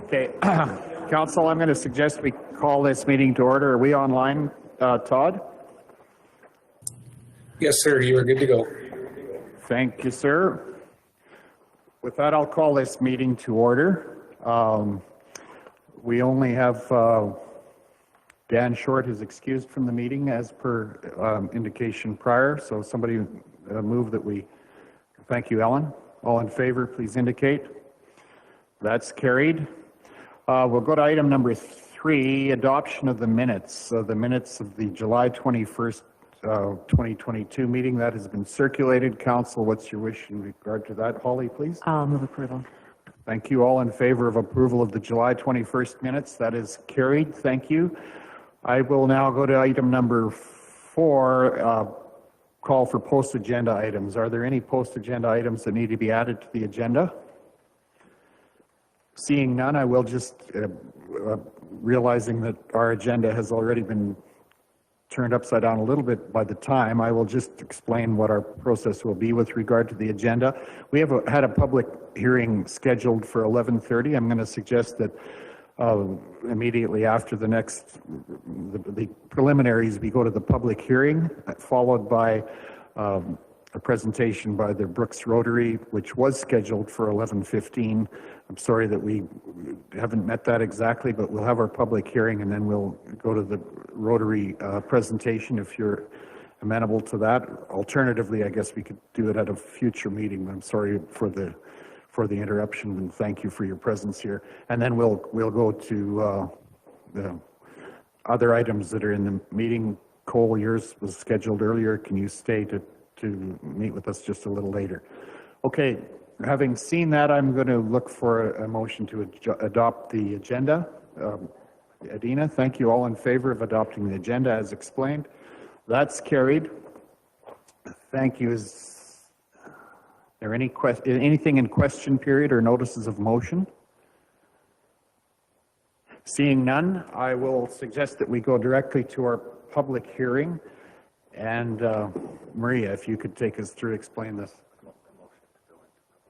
Okay, Council, I'm going to suggest we call this meeting to order. Are we online, Todd? Yes, sir. You are good to go. Thank you, sir. With that, I'll call this meeting to order. We only have Dan Short is excused from the meeting as per indication prior, so somebody move that we, thank you, Ellen. All in favor, please indicate. That's carried. We'll go to item number 3, adoption of the minutes. The minutes of the July 21st, 2022 meeting that has been circulated. Council, what's your wish in regard to that? Holly, please. I'll move approval. Thank you. All in favor of approval of the July 21st minutes? That is carried. Thank you. I will now go to item number 4, call for post-agenda items. Are there any post-agenda items that need to be added to the agenda? Seeing none, I will just, realizing that our agenda has already been turned upside down a little bit by the time, I will just explain what our process will be with regard to the agenda. We have had a public hearing scheduled for 11:30. I'm going to suggest that immediately after the preliminaries, we go to the public hearing, followed by a presentation by the Brooks Rotary, which was scheduled for 11:15. I'm sorry that we haven't met that exactly, but we'll have our public hearing and then we'll go to the Rotary presentation if you're amenable to that. Alternatively, I guess we could do it at a future meeting. I'm sorry for the interruption and thank you for your presence here. And then we'll go to the other items that are in the meeting. Cole, yours was scheduled earlier. Can you stay to meet with us just a little later? Okay, having seen that, I'm going to look for a motion to adopt the agenda. Adina, thank you. All in favor of adopting the agenda as explained? That's carried. Thank you. Is there anything in question period or notices of motion? Seeing none, I will suggest that we go directly to our public hearing. And Maria, if you could take us through, explain this.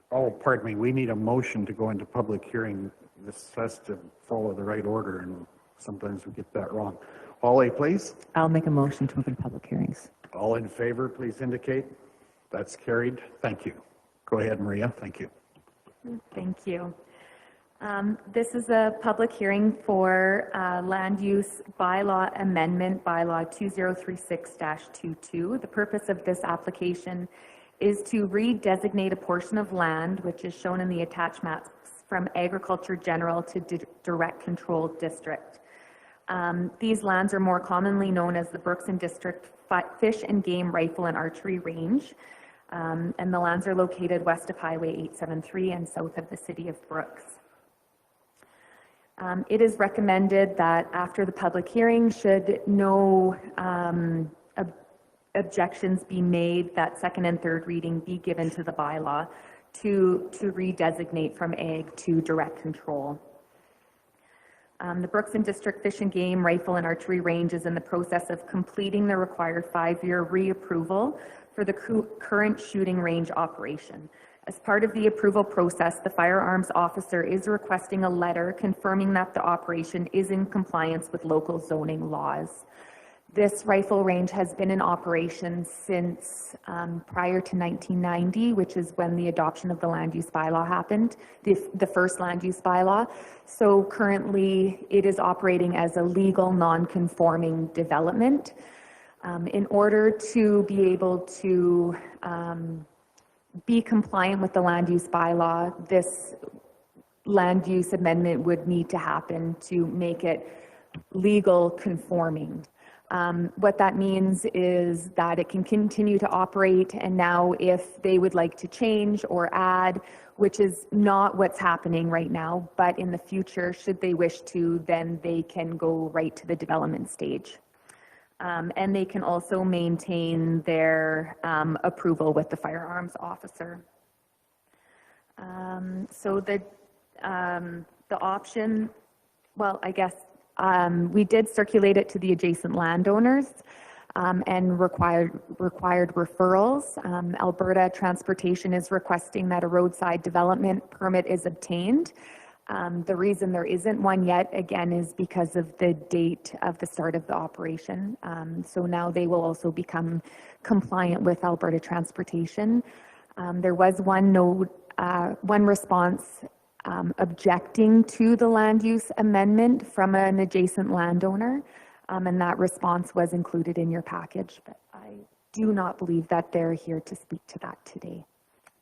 Oh, pardon me, we need a motion to go into public hearing. This has to follow the right order, and sometimes we get that wrong. Holly, please. I'll make a motion to open public hearings. All in favor, please indicate. That's carried. Thank you. Go ahead, Maria. Thank you. Thank you. This is a public hearing for land use bylaw amendment, bylaw 2036-22. The purpose of this application is to redesignate a portion of land, which is shown in the attached maps, from agriculture general to direct control district. These lands are more commonly known as the Brooks and District Fish and Game Rifle and Archery Range. And the lands are located west of Highway 873 and south of the city of Brooks. It is recommended that after the public hearing, should no objections be made, that second and third reading be given to the bylaw to redesignate from ag to direct control. The Brooks and District Fish and Game Rifle and Archery Range is in the process of completing the required 5-year reapproval for the current shooting range operation. As part of the approval process, the firearms officer is requesting a letter confirming that the operation is in compliance with local zoning laws. This rifle range has been in operation since prior to 1990, which is when the adoption of the land use bylaw happened, the first land use bylaw. So currently it is operating as a legal non-conforming development. In order to be able to be compliant with the land use bylaw, this land use amendment would need to happen to make it legal conforming. What that means is that it can continue to operate, and now if they would like to change or add, which is not what's happening right now, but in the future, should they wish to, then they can go right to the development stage. And they can also maintain their approval with the firearms officer. So the option, well, I guess we did circulate it to the adjacent landowners and required referrals. Alberta Transportation is requesting that a roadside development permit is obtained. The reason there isn't one yet, again, is because of the date of the start of the operation. So now they will also become compliant with Alberta Transportation. There was one response objecting to the land use amendment from an adjacent landowner, and that response was included in your package, but I do not believe that they're here to speak to that today.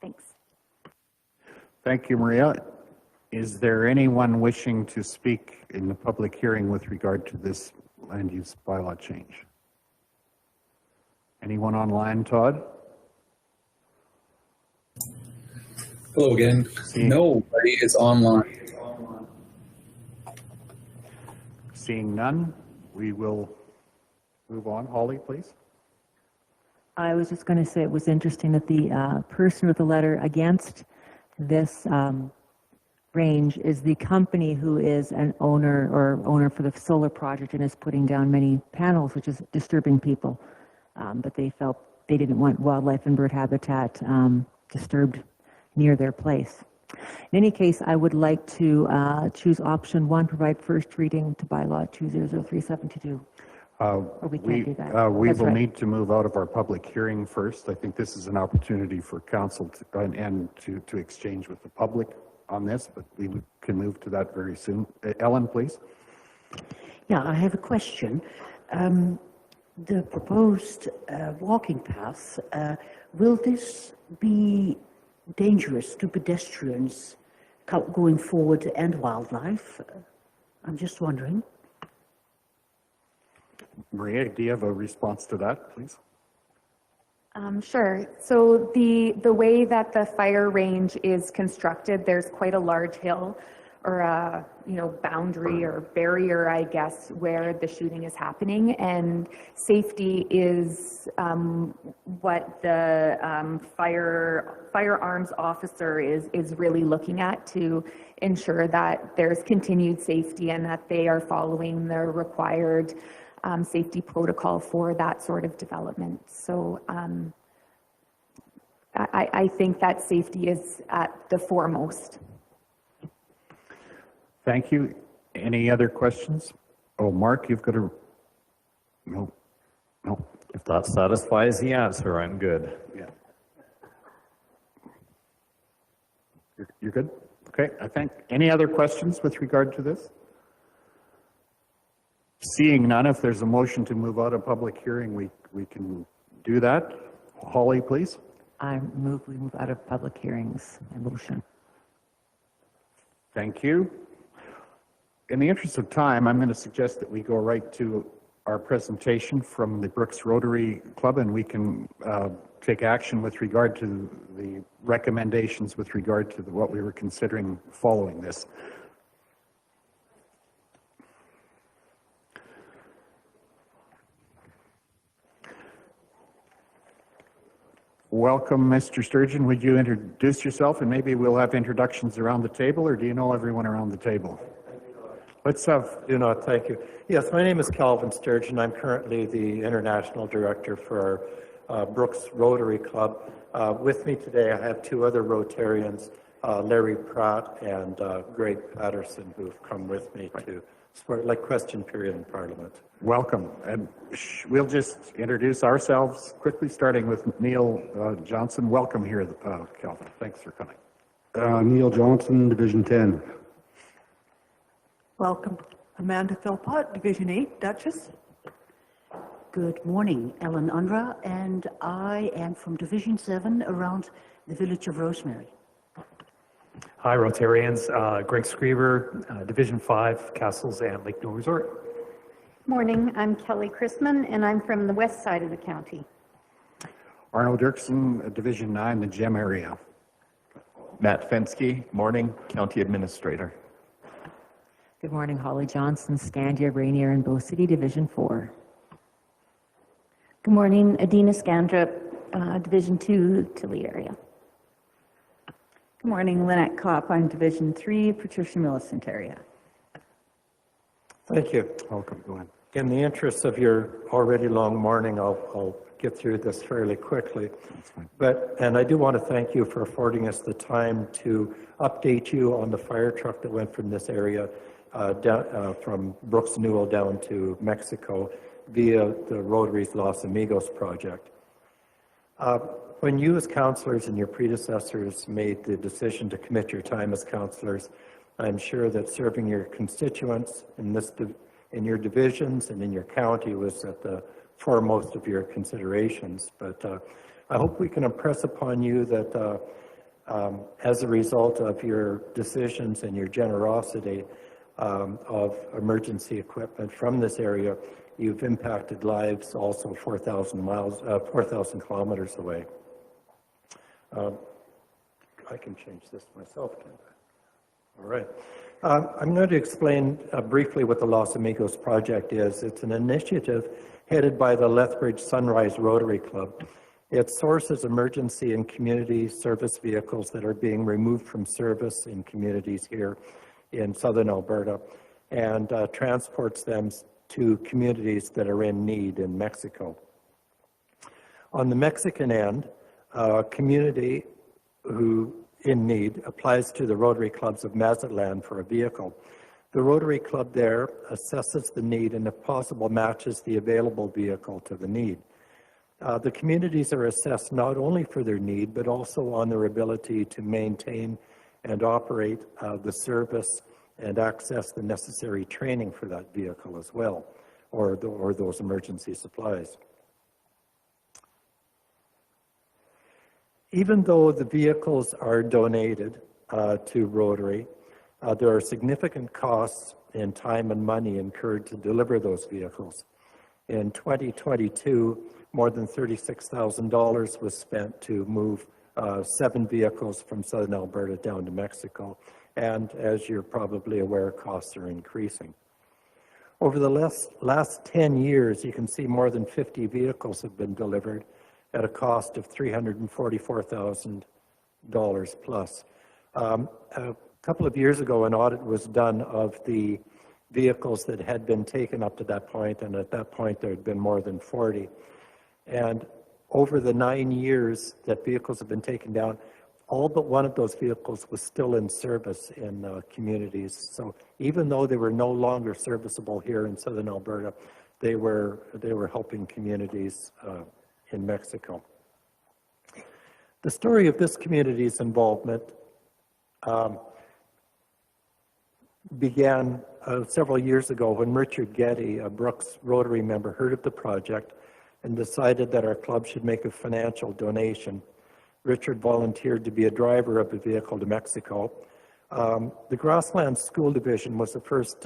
Thanks. Thank you, Maria. Is there anyone wishing to speak in the public hearing with regard to this land use bylaw change? Anyone online, Todd? Hello again. Nobody is online. Seeing none, we will move on. Holly, please. I was just going to say it was interesting that the person with the letter against this range is the company who is an owner for the solar project and is putting down many panels, which is disturbing people. But they felt they didn't want wildlife and bird habitat disturbed near their place. In any case, I would like to choose option 1, provide first reading to bylaw 200372. Or we can't do that. We That's will right. need to move out of our public hearing first. I think this is an opportunity for council to exchange with the public on this, but we can move to that very soon. Ellen, please. Yeah, I have a question. The proposed walking path, will this be dangerous to pedestrians going forward and wildlife? I'm just wondering. Maria, do you have a response to that, please? Sure. So the way that the fire range is constructed, there's quite a large hill or a boundary or barrier, I guess, where the shooting is happening, and safety is what the firearms officer is really looking at to ensure that there's continued safety and that they are following the required safety protocol for that sort of development. So I think that safety is at the foremost. Thank you. Any other questions? Oh, Mark, you've got a... No. If that satisfies the answer, I'm good. Yeah. You're good? Okay, I think. Any other questions with regard to this? Seeing none, if there's a motion to move out of public hearing, we can do that. Holly, please. I move we move out of public hearings. My motion. Thank you. In the interest of time, I'm going to suggest that we go right to our presentation from the Brooks Rotary Club, and we can take action with regard to the recommendations with regard to what we were considering following this. Welcome, Mr. Sturgeon. Would you introduce yourself, and maybe we'll have introductions around the table, or do you know everyone around the table? Let's have... Thank you. Yes, my name is Calvin Sturgeon. I'm currently the International Director for our Brooks Rotary Club. With me today, I have two other Rotarians, Larry Pratt and Greg Patterson, who have come with me to support, like, question period in Parliament. Welcome. And we'll just introduce ourselves quickly, starting with Neil Johnson. Welcome here, Calvin. Thanks for coming. Neil Johnson, Division 10. Welcome. Amanda Philpott, Division 8, Duchess. Good morning, Ellen Unra, and I am from Division 7 around the village of Rosemary. Hi, Rotarians. Greg Screever, Division 5, Castles and Lake No Resort. Morning, I'm Kelly Chrisman, and I'm from the west side of the county. Arnold Dirksen, Division 9, the GEM area. Matt Fensky, morning, County Administrator. Good morning, Holly Johnson, Scandia, Rainier, and Bow City, Division 4. Good morning, Adina Scandrup, Division 2, Tilly area. Good morning, Lynette Kopp, I'm Division 3, Patricia Millicent area. Thank you. Welcome. Go ahead. In the interest of your already long morning, I'll get through this fairly quickly. And I do want to thank you for affording us the time to update you on the fire truck that went from this area from Brooks Newell down to Mexico via the Rotary's Los Amigos project. When you as councillors and your predecessors made the decision to commit your time as councillors, I'm sure that serving your constituents in your divisions and in your county was at the foremost of your considerations. But I hope we can impress upon you that as a result of your decisions and your generosity of emergency equipment from this area, you've impacted lives also 4,000 kilometers away. I can change this myself, can't I? All right. I'm going to explain briefly what the Los Amigos project is. It's an initiative headed by the Lethbridge Sunrise Rotary Club. It sources emergency and community service vehicles that are being removed from service in communities here in southern Alberta and transports them to communities that are in need in Mexico. On the Mexican end, a community who in need applies to the Rotary Clubs of Mazatlan for a vehicle. The Rotary Club there assesses the need and if possible matches the available vehicle to the need. The communities are assessed not only for their need but also on their ability to maintain and operate the service and access the necessary training for that vehicle as well, or those emergency supplies. Even though the vehicles are donated to Rotary, there are significant costs in time and money incurred to deliver those vehicles. In 2022, more than $36,000 was spent to move 7 vehicles from southern Alberta down to Mexico. And as you're probably aware, costs are increasing. Over the last 10 years, you can see more than 50 vehicles have been delivered at a cost of $344,000 plus. A couple of years ago, an audit was done of the vehicles that had been taken up to that point, and at that point there had been more than 40. And over the 9 years that vehicles have been taken down, all but one of those vehicles was still in service in communities. So even though they were no longer serviceable here in southern Alberta, they were helping communities in Mexico. The story of this community's involvement began several years ago when Richard Getty, a Brooks Rotary member, heard of the project and decided that our club should make a financial donation. Richard volunteered to be a driver of the vehicle to Mexico. The Grasslands School Division was the first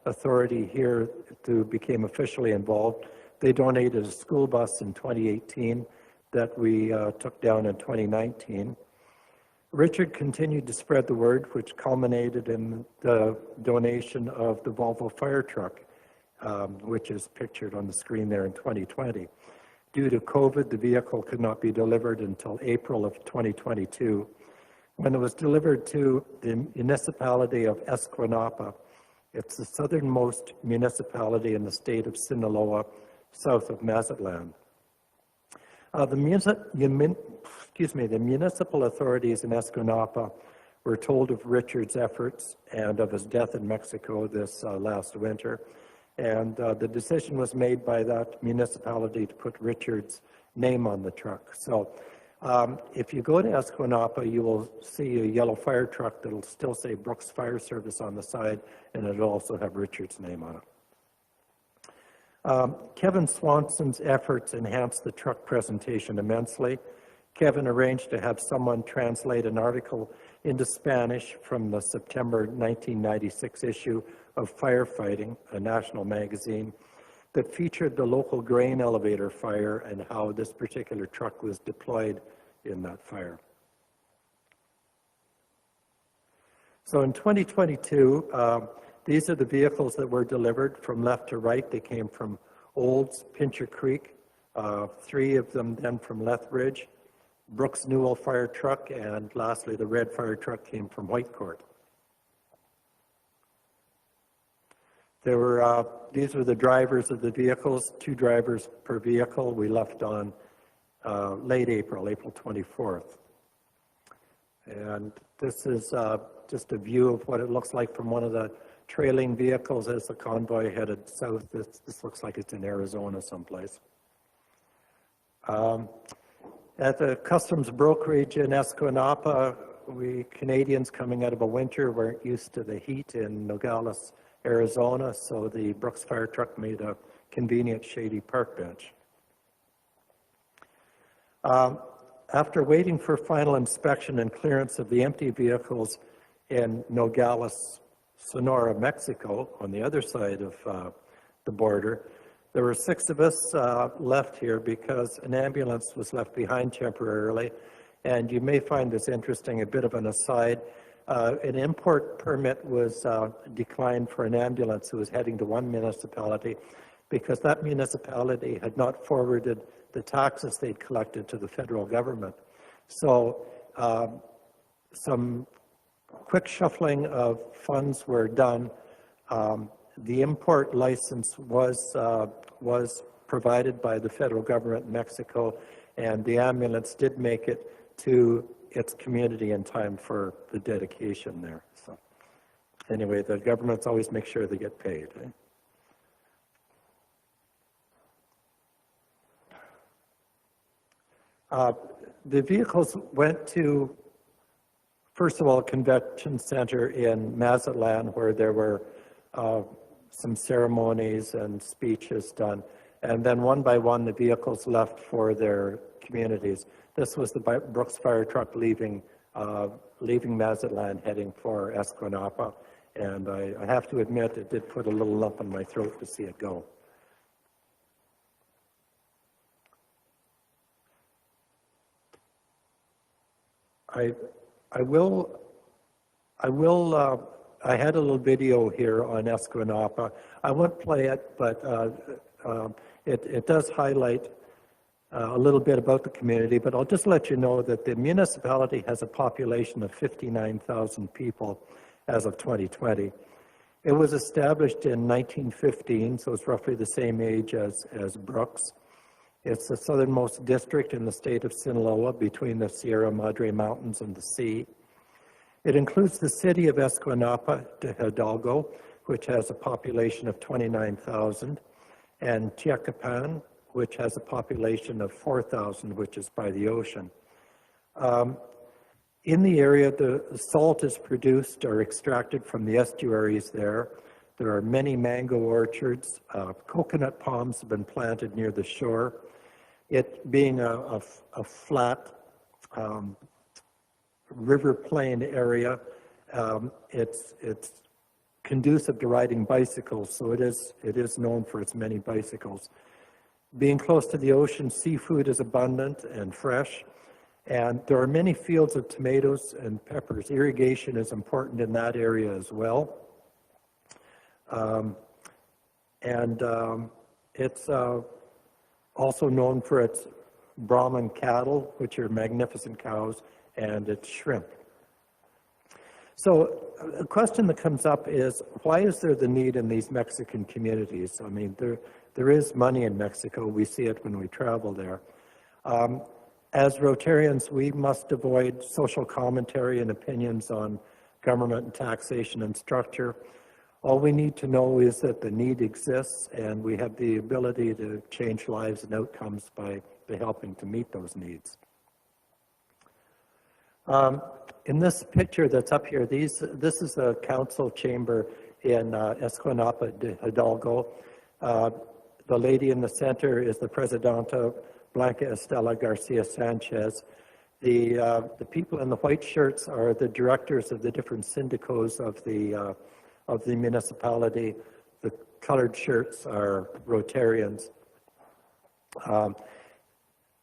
authority here to become officially involved. They donated a school bus in 2018 that we took down in 2019. Richard continued to spread the word, which culminated in the donation of the Volvo fire truck, which is pictured on the screen there in 2020. Due to COVID, the vehicle could not be delivered until April of 2022, when it was delivered to the municipality of Escuinapa. It's the southernmost municipality in the state of Sinaloa, south of Mazatlan. The municipal authorities in Escuinapa were told of Richard's efforts and of his death in Mexico this last winter. And the decision was made by that municipality to put Richard's name on the truck. So if you go to Escuinapa, you will see a yellow fire truck that will still say Brooks Fire Service on the side, and it'll also have Richard's name on it. Kevin Swanson's efforts enhanced the truck presentation immensely. Kevin arranged to have someone translate an article into Spanish from the September 1996 issue of Firefighting, a national magazine, that featured the local grain elevator fire and how this particular truck was deployed in that fire. So in 2022, these are the vehicles that were delivered from left to right. They came from Olds, Pincher Creek, 3 of them then from Lethbridge, Brooks Newell fire truck, and lastly the red fire truck came from Whitecourt. There were, these were the drivers of the vehicles, 2 drivers per vehicle. We left on late April, April 24th. And this is just a view of what it looks like from one of the trailing vehicles as the convoy headed south. This looks like it's in Arizona someplace. At the customs brokerage in Escanaba, we Canadians coming out of a winter weren't used to the heat in Nogales, Arizona, so the Brooks fire truck made a convenient shady park bench. After waiting for final inspection and clearance of the empty vehicles in Nogales, Sonora, Mexico, on the other side of the border, there were 6 of us left here because an ambulance was left behind temporarily. And you may find this interesting, a bit of an aside. An import permit was declined for an ambulance who was heading to one municipality because that municipality had not forwarded the taxes they'd collected to the federal government. So some quick shuffling of funds were done. The import license was provided by the federal government in Mexico, and the ambulance did make it to its community in time for the dedication there. So anyway, the governments always make sure they get paid. The vehicles went to, first of all, a convention center in Mazatlan where there were some ceremonies and speeches done. And then one by one, the vehicles left for their communities. This was the Brooks fire truck leaving Mazatlan, heading for Escanaba. And I have to admit, it did put a little lump in my throat to see it go. I had a little video here on Escanaba. I won't play it, but it does highlight a little bit about the community, but I'll just let you know that the municipality has a population of 59,000 people as of 2020. It was established in 1915, so it's roughly the same age as Brooks. It's the southernmost district in the state of Sinaloa between the Sierra Madre Mountains and the sea. It includes the city of Escanaba de Hidalgo, which has a population of 29,000, and Chiacapan, which has a population of 4,000, which is by the ocean. In the area, the salt is produced or extracted from the estuaries there. There are many mango orchards. Coconut palms have been planted near the shore. It being a flat river plain area, it's conducive to riding bicycles, so it is known for its many bicycles. Being close to the ocean, seafood is abundant and fresh, and there are many fields of tomatoes and peppers. Irrigation is important in that area as well. It's also known for its Brahman cattle, which are magnificent cows, and its shrimp. So a question that comes up is, why is there the need in these Mexican communities? I mean, there is money in Mexico. We see it when we travel there. As Rotarians, we must avoid social commentary and opinions on government and taxation and structure. All we need to know is that the need exists, and we have the ability to change lives and outcomes by helping to meet those needs. In this picture that's up here, this is a council chamber in Escanaba de Hidalgo. The lady in the center is the Presidenta Blanca Estela Garcia Sanchez. The people in the white shirts are the directors of the different syndicos of the municipality. The colored shirts are Rotarians.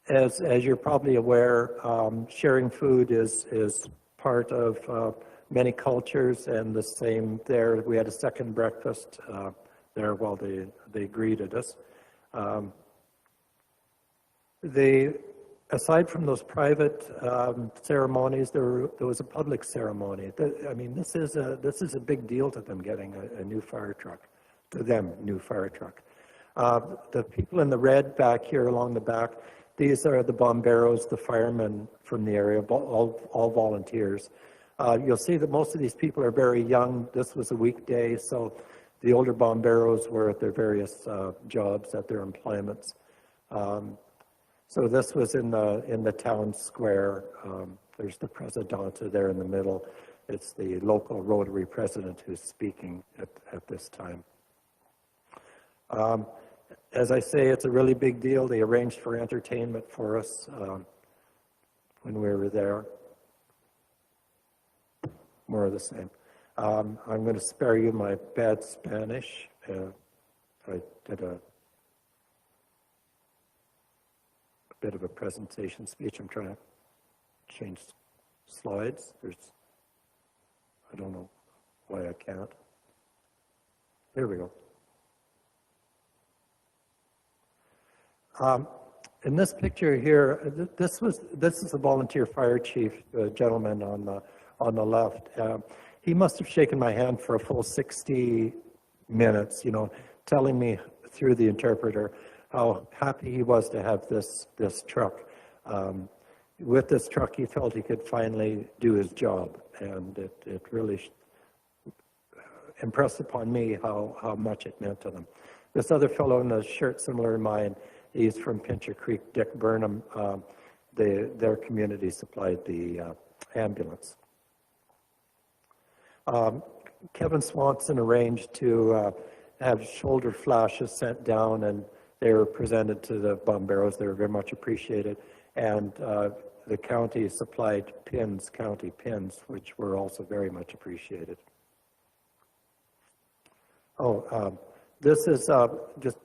As you're probably aware, sharing food is part of many cultures, and the same there. We had a second breakfast there while they greeted us. Aside from those private ceremonies, there was a public ceremony. I mean, this is a big deal to them, getting a new fire truck. to them, new fire truck. The people in the red back here along the back, these are the bomberos, the firemen from the area, all volunteers. You'll see that most of these people are very young. This was a weekday, so the older bomberos were at their various jobs, at their employments. So this was in the town square. There's the Presidente there in the middle. It's the local Rotary president who's speaking at this time. As I say, it's a really big deal. They arranged for entertainment for us when we were there. More of the same. I'm going to spare you my bad Spanish. I did a bit of a presentation speech. I'm trying to change slides. I don't know why I can't. There we go. In this picture here, this is a volunteer fire chief, the gentleman on the left. He must have shaken my hand for a full 60 minutes, telling me through the interpreter how happy he was to have this truck. With this truck, he felt he could finally do his job, and it really impressed upon me how much it meant to them. This other fellow in a shirt similar to mine, he's from Pincher Creek, Dick Burnham. Their community supplied the ambulance. Kevin Swanson arranged to have shoulder flashes sent down, and they were presented to the bomberos. They were very much appreciated. And the county supplied pins, county pins, which were also very much appreciated. This is just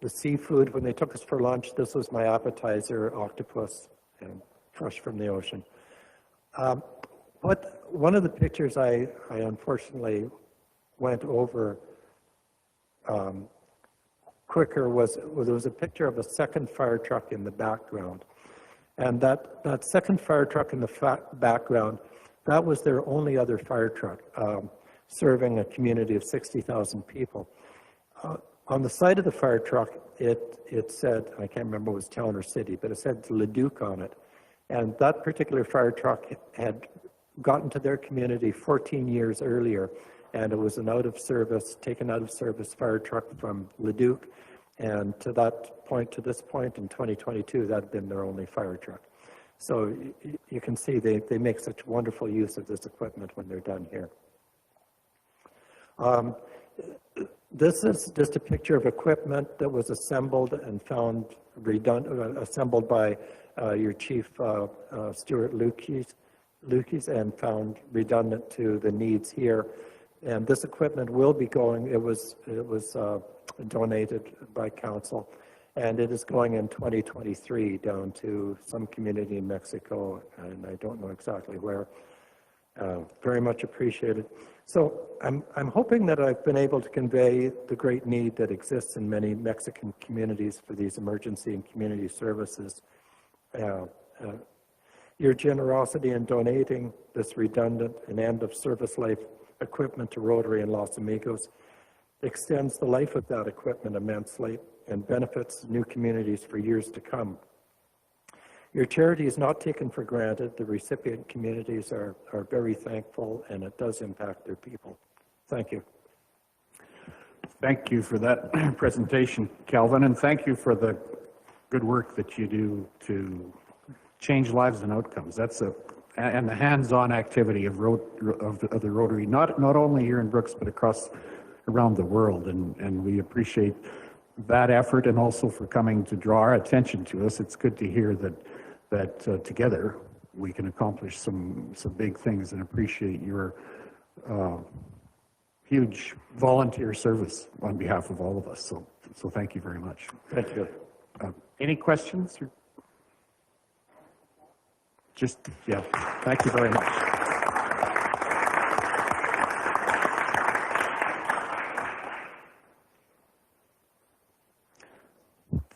the seafood. When they took us for lunch, this was my appetizer, octopus, and fresh from the ocean. One of the pictures I unfortunately went over quicker was there was a picture of a second fire truck in the background. And that second fire truck in the background, that was their only other fire truck, serving a community of 60,000 people. On the side of the fire truck, it said, I can't remember if it was town or city, but it said Leduc on it. And that particular fire truck had gotten to their community 14 years earlier, and it was an taken out of service fire truck from Leduc. And to this point in 2022, that had been their only fire truck. So you can see they make such wonderful use of this equipment when they're done here. This is just a picture of equipment that was assembled and found assembled by your chief, Stuart Lukes, and found redundant to the needs here. And this equipment will be going, it was donated by council, and it is going in 2023 down to some community in Mexico, and I don't know exactly where. Very much appreciated. So I'm hoping that I've been able to convey the great need that exists in many Mexican communities for these emergency and community services. Your generosity in donating this redundant and end-of-service life equipment to Rotary and Los Amigos extends the life of that equipment immensely and benefits new communities for years to come. Your charity is not taken for granted. The recipient communities are very thankful, and it does impact their people. Thank you. Thank you for that presentation, Calvin, and thank you for the good work that you do to change lives and outcomes. And the hands-on activity of the Rotary, not only here in Brooks, but around the world, and we appreciate that effort, and also for coming to draw our attention to us. It's good to hear that together we can accomplish some big things, and appreciate your huge volunteer service on behalf of all of us. So thank you very much. Thank you. Any questions? Yeah, thank you very much.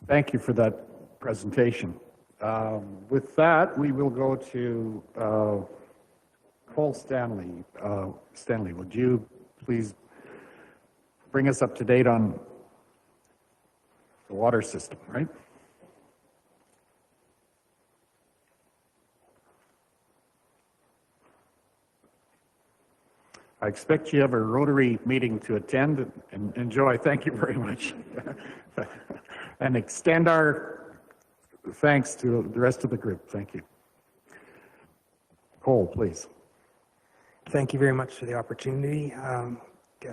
Thank you for that presentation. With that, we will go to Paul Stanley. Stanley, would you please bring us up to date on the water system, right? I expect you have a Rotary meeting to attend and enjoy. Thank you very much. And extend our thanks to the rest of the group. Thank you. Cole, please. Thank you very much for the opportunity.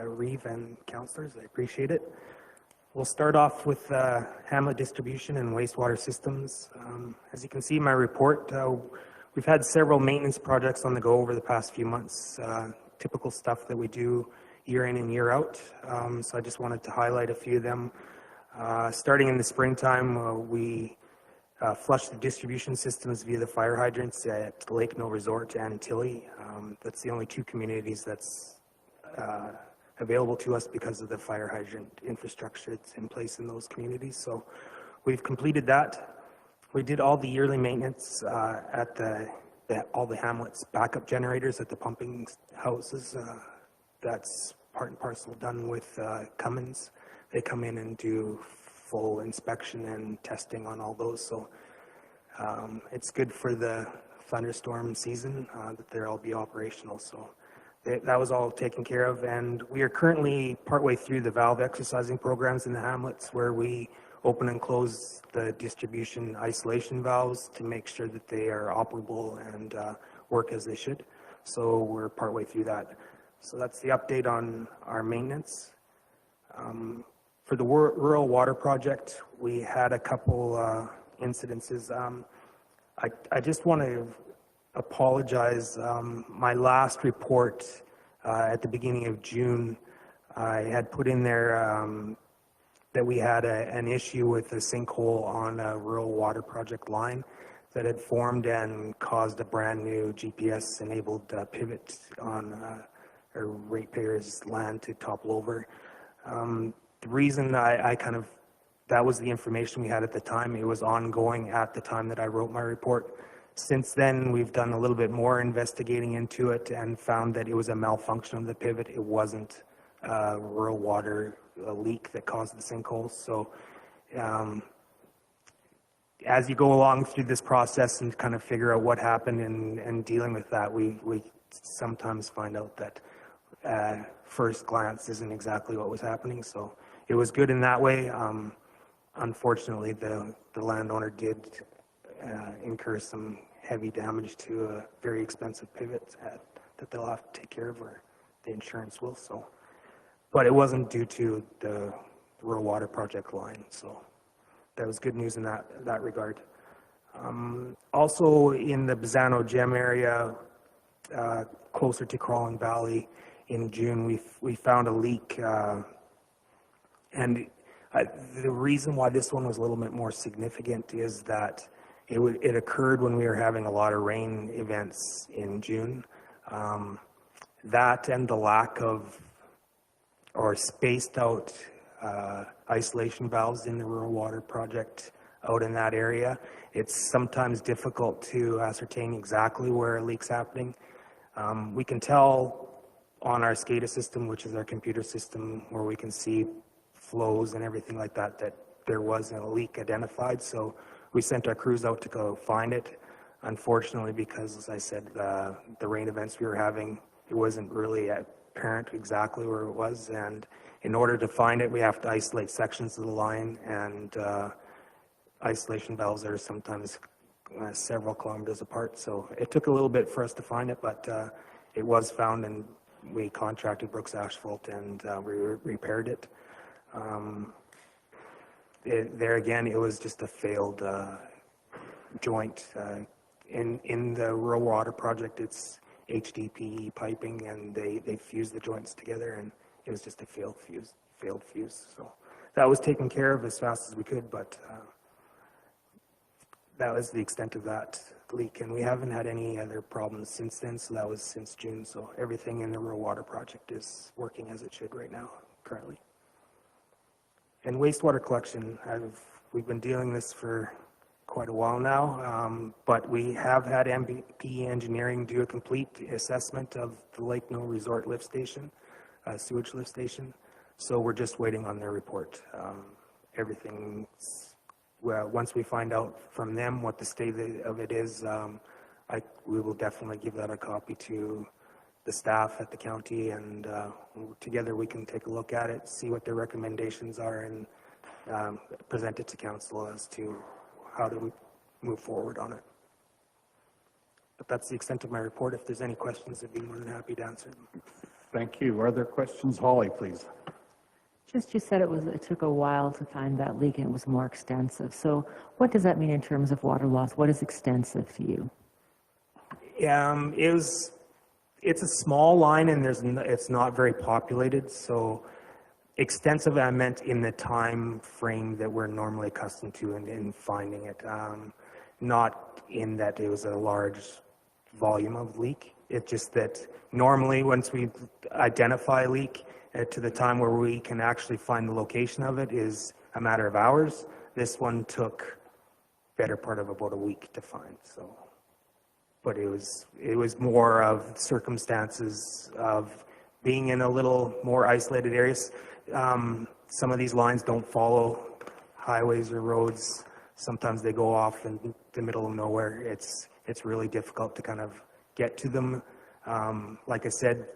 Reeve and councillors, I appreciate it. We'll start off with hamlet distribution and wastewater systems. As you can see in my report, we've had several maintenance projects on the go over the past few months. Typical stuff that we do year in and year out. So I just wanted to highlight a few of them. Starting in the springtime, we flushed the distribution systems via the fire hydrants at Lake No Resort and Tilly. That's the only two communities that's available to us because of the fire hydrant infrastructure that's in place in those communities. So we've completed that. We did all the yearly maintenance at all the hamlets backup generators at the pumping houses. That's part and parcel done with Cummins. They come in and do full inspection and testing on all those. So it's good for the thunderstorm season that they'll all be operational. So that was all taken care of. And we are currently partway through the valve exercising programs in the hamlets where we open and close the distribution isolation valves to make sure that they are operable and work as they should. So we're partway through that. So that's the update on our maintenance. For the rural water project, we had a couple incidences. I just want to apologize. My last report at the beginning of June, I had put in there that we had an issue with a sinkhole on a rural water project line that had formed and caused a brand new GPS-enabled pivot on a ratepayer's land to topple over. The reason that was the information we had at the time. It was ongoing at the time that I wrote my report. Since then, we've done a little bit more investigating into it and found that it was a malfunction of the pivot. It wasn't rural water leak that caused the sinkhole. So as you go along through this process and kind of figure out what happened and dealing with that, we sometimes find out that first glance isn't exactly what was happening. So it was good in that way. Unfortunately, the landowner did incur some heavy damage to a very expensive pivot that they'll have to take care of, or the insurance will. So, but it wasn't due to the rural water project line. So that was good news in that regard. Also in the Bizano Gem area, closer to Crawling Valley, in June, we found a leak, and the reason why this one was a little bit more significant is that it occurred when we were having a lot of rain events in June. That and the lack of or spaced out isolation valves in the rural water project out in that area, it's sometimes difficult to ascertain exactly where a leak's happening. We can tell on our SCADA system, which is our computer system where we can see flows and everything like that, that there was a leak identified. So we sent our crews out to go find it. Unfortunately, because as I said, the rain events we were having, it wasn't really apparent exactly where it was. And in order to find it, we have to isolate sections of the line, and isolation valves are sometimes several kilometers apart. So it took a little bit for us to find it, but it was found, and we contracted Brooks Asphalt and we repaired it. There again, it was just a failed joint. In the rural water project, it's HDPE piping, and they fused the joints together, and it was just a failed fuse. So that was taken care of as fast as we could, but that was the extent of that leak, and we haven't had any other problems since then. So that was since June. So everything in the rural water project is working as it should right now, currently. And wastewater collection, we've been dealing this for quite a while now, but we have had MP Engineering do a complete assessment of the Lake No Resort lift station, sewage lift station. So we're just waiting on their report. Everything's, well, once we find out from them what the state of it is, we will definitely give that a copy to the staff at the county, and together we can take a look at it, see what their recommendations are, and present it to council as to how to move forward on it. But that's the extent of my report. If there's any questions, I'd be more than happy to answer them. Thank you. Are there questions? Holly, please. Just you said it took a while to find that leak and it was more extensive. So what does that mean in terms of water loss? What is extensive to you? It's a small line and it's not very populated. So extensive, I meant in the time frame that we're normally accustomed to in finding it, not in that it was a large volume of leak. It's just that normally once we identify a leak to the time where we can actually find the location of it is a matter of hours. This one took better part of about a week to find. So, but it was more of circumstances of being in a little more isolated areas. Some of these lines don't follow highways or roads. Sometimes they go off in the middle of nowhere. It's really difficult to kind of get to them. Like I said,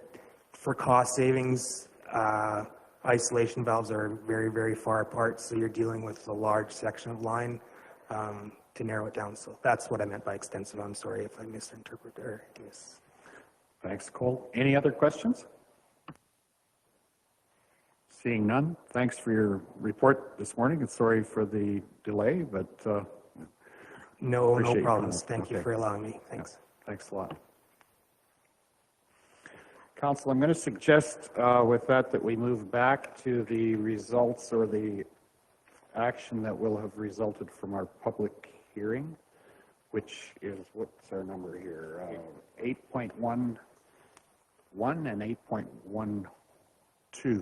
for cost savings, isolation valves are very, very far apart, so you're dealing with a large section of line to narrow it down. So that's what I meant by extensive. I'm sorry if I misinterpreted or Thanks, Cole. Any other questions? Seeing none, thanks for your report this morning, and sorry for the delay, but no problems. Thank you for allowing me. Thanks. Yeah, thanks a lot. Council, I'm going to suggest with that we move back to the results or the action that will have resulted from our public hearing, which is, what's our number here? 8.11 and 8.12.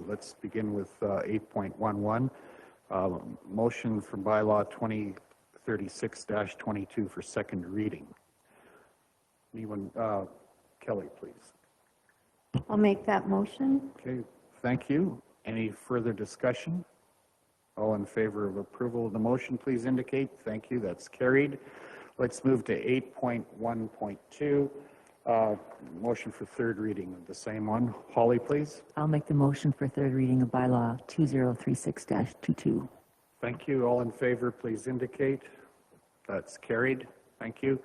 Let's begin with 8.11. Motion from Bylaw 2036-22 for second reading. Anyone? Kelly, please. I'll make that motion. Okay, thank you. Any further discussion? All in favor of approval of the motion, please indicate. Thank you, that's carried. Let's move to 8.1.2. Motion for third reading of the same one. Holly, please. I'll make the motion for third reading of bylaw 2036-22. Thank you. All in favor, please indicate. That's carried. Thank you.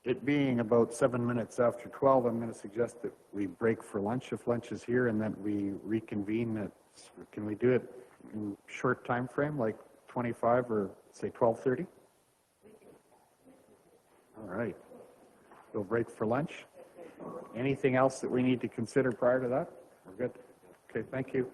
It being about 7 minutes after 12, I'm going to suggest that we break for lunch if lunch is here, and that we reconvene at, can we do it in short time frame, like 25 or say 12:30? All right. We'll break for lunch. Anything else that we need to consider prior to that? We're good. Okay, thank you.